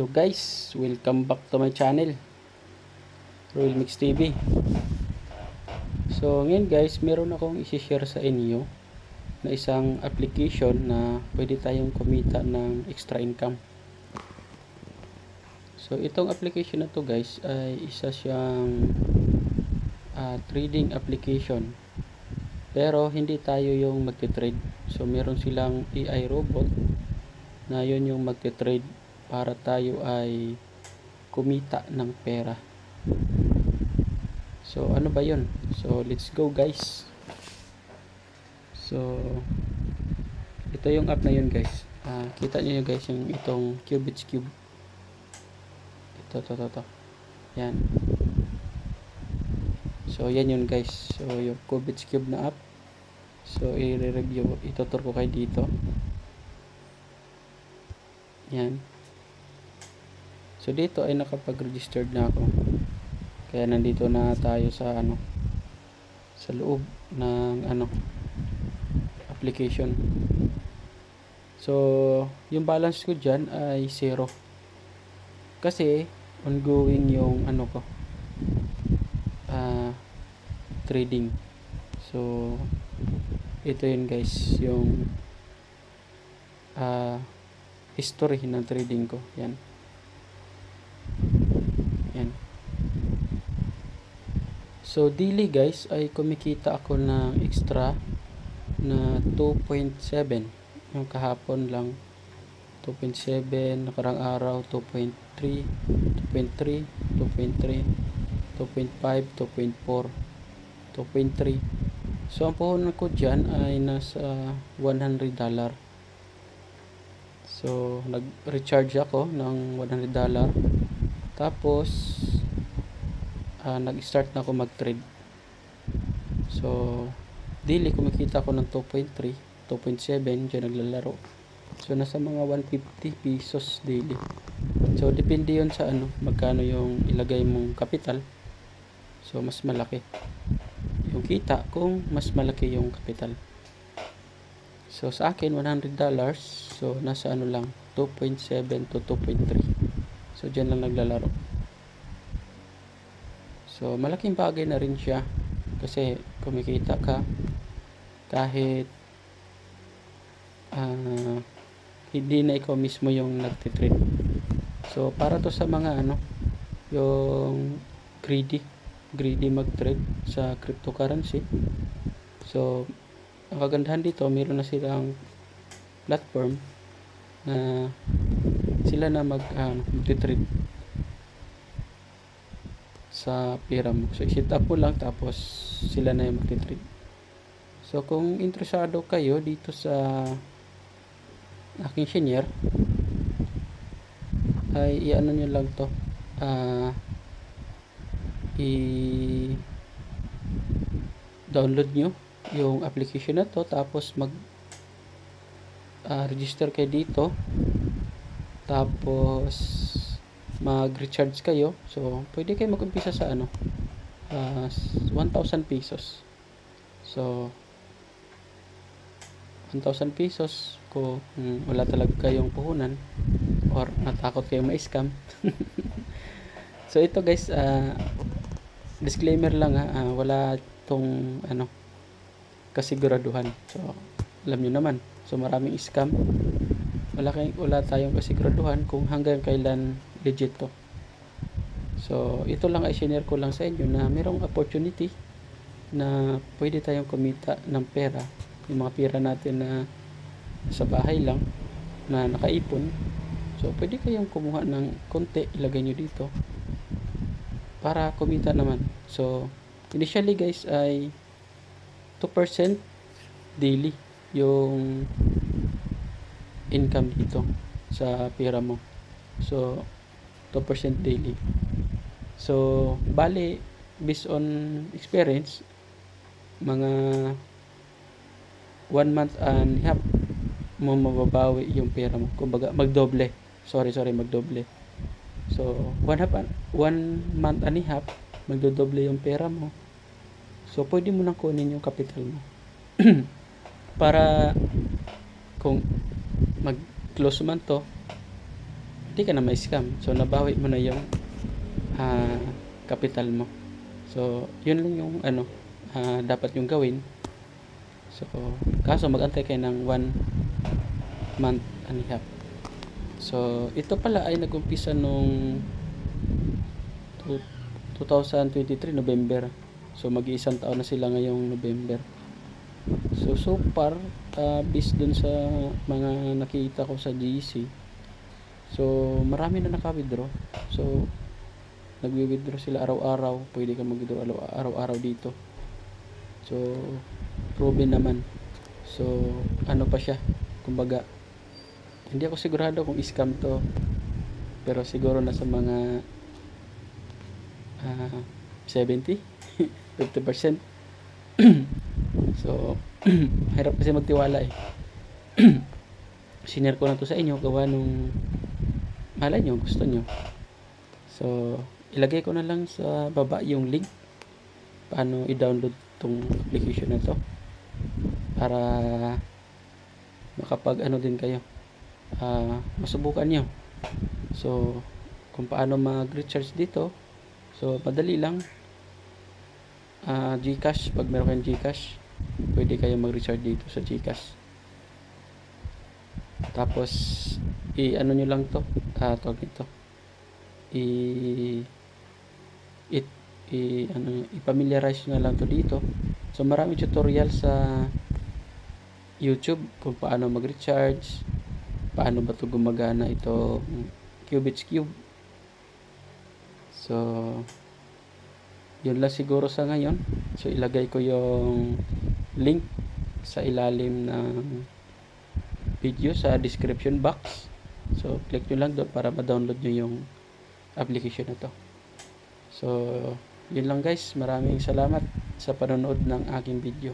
Hello guys, welcome back to my channel, Royal Mix TV. So ngayon guys, meron akong i-share sa inyo na isang application na pwede tayong kumita ng extra income. So itong application na to guys ay isa siyang trading application. Pero hindi tayo yung magte-trade. So meron silang AI robot na yun yung magte-trade para tayo ay kumita ng pera. So ano ba yun? So let's go guys. So ito yung app na yun guys. Kita nyo guys yung itong Cubits Cube. Ito. Yan. So yan yun guys. So yung Cubits Cube na app. So i-review, itutur ko kayo dito. Yan. So dito ay nakapag-registered na ako. Kaya nandito na tayo sa sa loob ng application. So yung balance ko diyan ay 0. Kasi ongoing yung trading. So ito yun guys, yung history ng trading ko. Yan. So daily guys ay kumikita ako ng extra na 2.7. Yung kahapon lang 2.7, nakarang araw 2.3, 2.3, 2.3, 2.5, 2.4, 2.3. So ang puhunan ko dyan ay nasa $100. So nag-recharge ako ng $100. Tapos nag-start na ako mag-trade. So daily kumikita ako ng 2.3, 2.7 dyan naglalaro. So nasa mga 150 pesos daily. So depende yun sa magkano yung ilagay mong kapital. So mas malaki yung kita kung mas malaki yung kapital. So sa akin $100. So nasa lang 2.7 to 2.3. So dyan lang naglalaro. So malaking bagay na rin siya kasi kumikita ka kahit hindi na ikaw mismo yung nagtitrade. So para to sa mga yung greedy mag-trade sa cryptocurrency. So ang kagandahan dito, meron na silang platform na sila na mag-trade sa pera mo. So i-set up mo lang tapos sila na yung mag-trade. So kung interesado kayo dito sa aking senior ay i-ano nyo lang to, i-download nyo yung application na to, tapos register kayo dito, tapos mag-recharge kayo. So pwede kayo mag-umpisa sa 1,000 pesos. So 1,000 pesos kung wala talaga kayong puhunan or natakot kayong ma-scam. So ito guys, disclaimer lang wala tong kasiguraduhan. So alam nyo naman, so maraming scam. Wala tayong kasiguraduhan kung hanggang kailan legit to. So ito lang ay share ko lang sa inyo na mayroong opportunity na pwede tayong kumita ng pera. Yung mga pera natin na sa bahay lang na nakaipon, so pwede kayong kumuha ng konti, ilagay nyo dito para kumita naman. So initially guys ay 2% daily yung income dito sa pera mo. So 2% daily. So bali based on experience, mga 1 month and a half mo mababawi yung pera mo. Kumbaga magdoble. Magdoble. So 1 month and a half magdodoble yung pera mo. So pwede mo nang kunin yung capital mo. Para kung mag-close man to, di ka na ma-scam. So nabawi mo na yung capital mo. So yun lang yung dapat yung gawin. So kaso mag-antay kayo ng 1 month and a half. So ito pala ay nag-umpisa nung 2023 November. So mag-iisang taon na sila ngayong November. So far, based dun sa mga nakita ko sa GC, so marami na naka-withdraw. So nagwi-withdraw sila araw-araw. Pwede ka mag-withdraw araw-araw dito. So proven naman. So ano pa siya, kumbaga hindi ako sigurado kung scam to, pero siguro nasa mga 70 50%. So hirap kasi magtiwala eh. Sinare ko na to sa inyo gawa nung malay nyo, gusto nyo. So ilagay ko na lang sa baba yung link paano i-download tong application na to para makapag din kayo, masubukan nyo. So kung paano mag-recharge dito, so madali lang. GCash, pag meron kayong GCash, pwede kayo mag-recharge dito sa GCash. Tapos nyo lang to, tawag nito, i-familiarize nyo lang to dito. So marami tutorial sa YouTube kung paano mag-recharge, paano ba to gumagana ito Cubits Cube. So yun lang siguro sa ngayon. So ilagay ko yung link sa ilalim ng video sa description box. So click nyo lang doon para ma-download nyo yung application na to. So yun lang guys, maraming salamat sa panonood ng aking video.